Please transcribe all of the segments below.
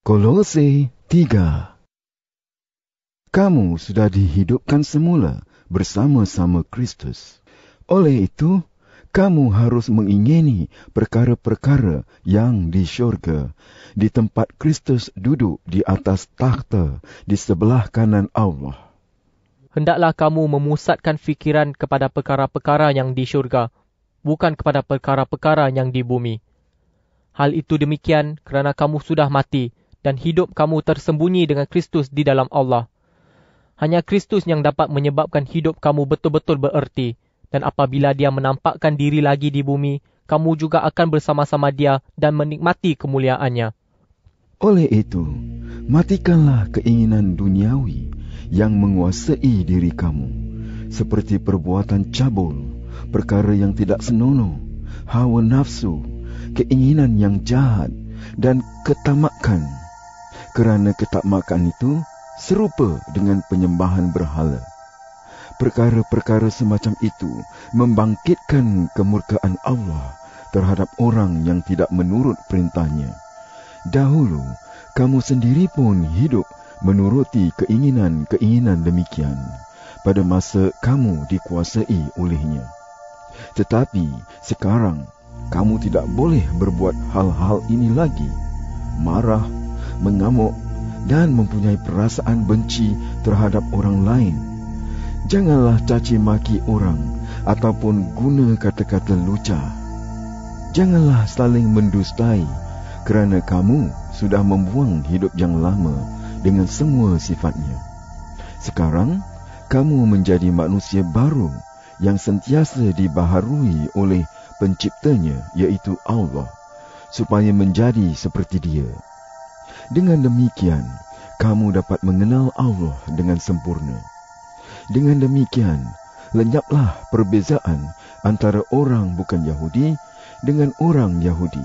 Kolose 3. Kamu sudah dihidupkan semula bersama-sama Kristus. Oleh itu, kamu harus mengingini perkara-perkara yang di syurga, di tempat Kristus duduk di atas takhta di sebelah kanan Allah. Hendaklah kamu memusatkan fikiran kepada perkara-perkara yang di syurga, bukan kepada perkara-perkara yang di bumi. Hal itu demikian kerana kamu sudah mati, dan hidup kamu tersembunyi dengan Kristus di dalam Allah. Hanya Kristus yang dapat menyebabkan hidup kamu betul-betul bererti, dan apabila Dia menampakkan diri lagi di bumi, kamu juga akan bersama-sama Dia dan menikmati kemuliaannya. Oleh itu, matikanlah keinginan duniawi yang menguasai diri kamu, seperti perbuatan cabul, perkara yang tidak senonoh, hawa nafsu, keinginan yang jahat, dan ketamakan. Kerana ketamakan itu serupa dengan penyembahan berhala. Perkara-perkara semacam itu membangkitkan kemurkaan Allah terhadap orang yang tidak menurut perintahnya. Dahulu, kamu sendiri pun hidup menuruti keinginan-keinginan demikian pada masa kamu dikuasai olehnya. Tetapi sekarang, kamu tidak boleh berbuat hal-hal ini lagi. Marah, mengamuk, dan mempunyai perasaan benci terhadap orang lain. Janganlah caci maki orang ataupun guna kata-kata lucah. Janganlah saling mendustai, kerana kamu sudah membuang hidup yang lama dengan semua sifatnya. Sekarang, kamu menjadi manusia baru yang sentiasa dibaharui oleh penciptanya, iaitu Allah, supaya menjadi seperti Dia. Dengan demikian, kamu dapat mengenal Allah dengan sempurna. Dengan demikian, lenyaplah perbezaan antara orang bukan Yahudi dengan orang Yahudi,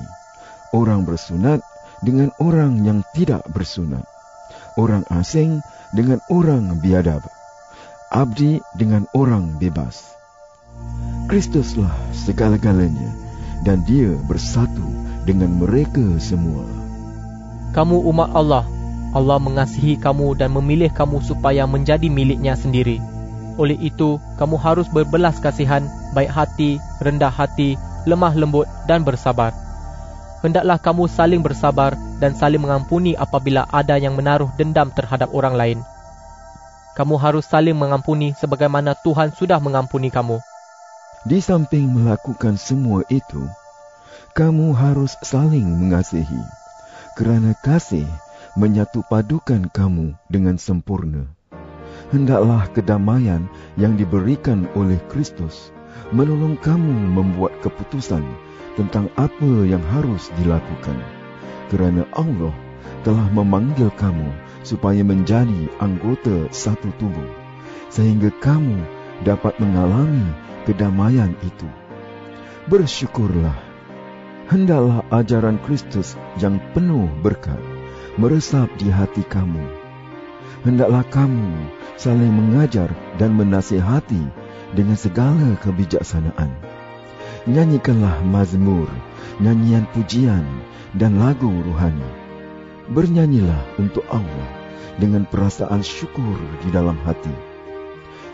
orang bersunat dengan orang yang tidak bersunat, orang asing dengan orang biadab, abdi dengan orang bebas. Kristuslah segala-galanya, dan Dia bersatu dengan mereka semua. Kamu umat Allah. Allah mengasihi kamu dan memilih kamu supaya menjadi miliknya sendiri. Oleh itu, kamu harus berbelas kasihan, baik hati, rendah hati, lemah lembut dan bersabar. Hendaklah kamu saling bersabar dan saling mengampuni apabila ada yang menaruh dendam terhadap orang lain. Kamu harus saling mengampuni sebagaimana Tuhan sudah mengampuni kamu. Di samping melakukan semua itu, kamu harus saling mengasihi, kerana kasih menyatu padukan kamu dengan sempurna. Hendaklah kedamaian yang diberikan oleh Kristus menolong kamu membuat keputusan tentang apa yang harus dilakukan, kerana Allah telah memanggil kamu supaya menjadi anggota satu tubuh, sehingga kamu dapat mengalami kedamaian itu. Bersyukurlah. Hendaklah ajaran Kristus yang penuh berkat meresap di hati kamu. Hendaklah kamu saling mengajar dan menasihati dengan segala kebijaksanaan. Nyanyikanlah mazmur, nyanyian pujian, dan lagu rohani. Bernyanyilah untuk Allah dengan perasaan syukur di dalam hati.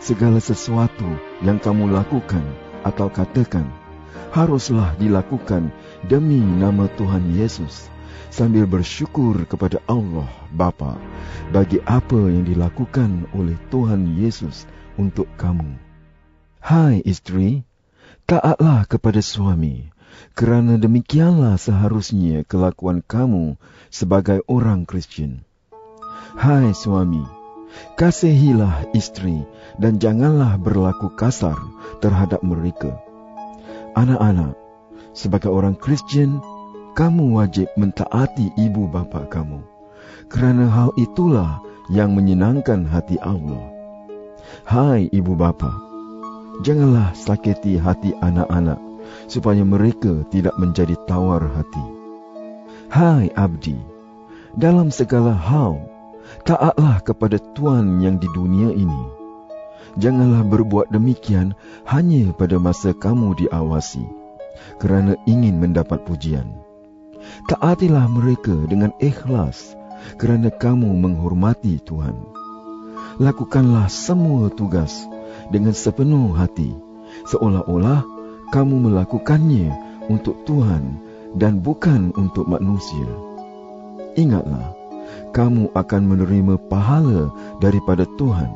Segala sesuatu yang kamu lakukan atau katakan haruslah dilakukan demi nama Tuhan Yesus, sambil bersyukur kepada Allah Bapa bagi apa yang dilakukan oleh Tuhan Yesus untuk kamu. Hai isteri, taatlah kepada suami, kerana demikianlah seharusnya kelakuan kamu sebagai orang Kristian. Hai suami, kasihilah isteri dan janganlah berlaku kasar terhadap mereka. Anak-anak, sebagai orang Kristian, kamu wajib mentaati ibu bapa kamu, kerana hal itulah yang menyenangkan hati Allah. Hai ibu bapa, janganlah sakiti hati anak-anak, supaya mereka tidak menjadi tawar hati. Hai abdi, dalam segala hal, taatlah kepada Tuan yang di dunia ini. Janganlah berbuat demikian hanya pada masa kamu diawasi, kerana ingin mendapat pujian. Taatilah mereka dengan ikhlas, kerana kamu menghormati Tuhan. Lakukanlah semua tugas dengan sepenuh hati, seolah-olah kamu melakukannya untuk Tuhan dan bukan untuk manusia. Ingatlah, kamu akan menerima pahala daripada Tuhan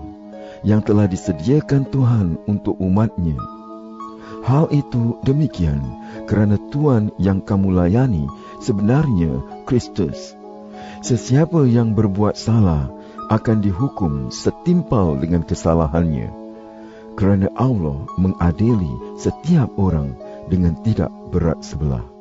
yang telah disediakan Tuhan untuk umat-Nya. Hal itu demikian kerana Tuhan yang kamu layani sebenarnya Kristus. Sesiapa yang berbuat salah akan dihukum setimpal dengan kesalahannya, kerana Allah mengadili setiap orang dengan tidak berat sebelah.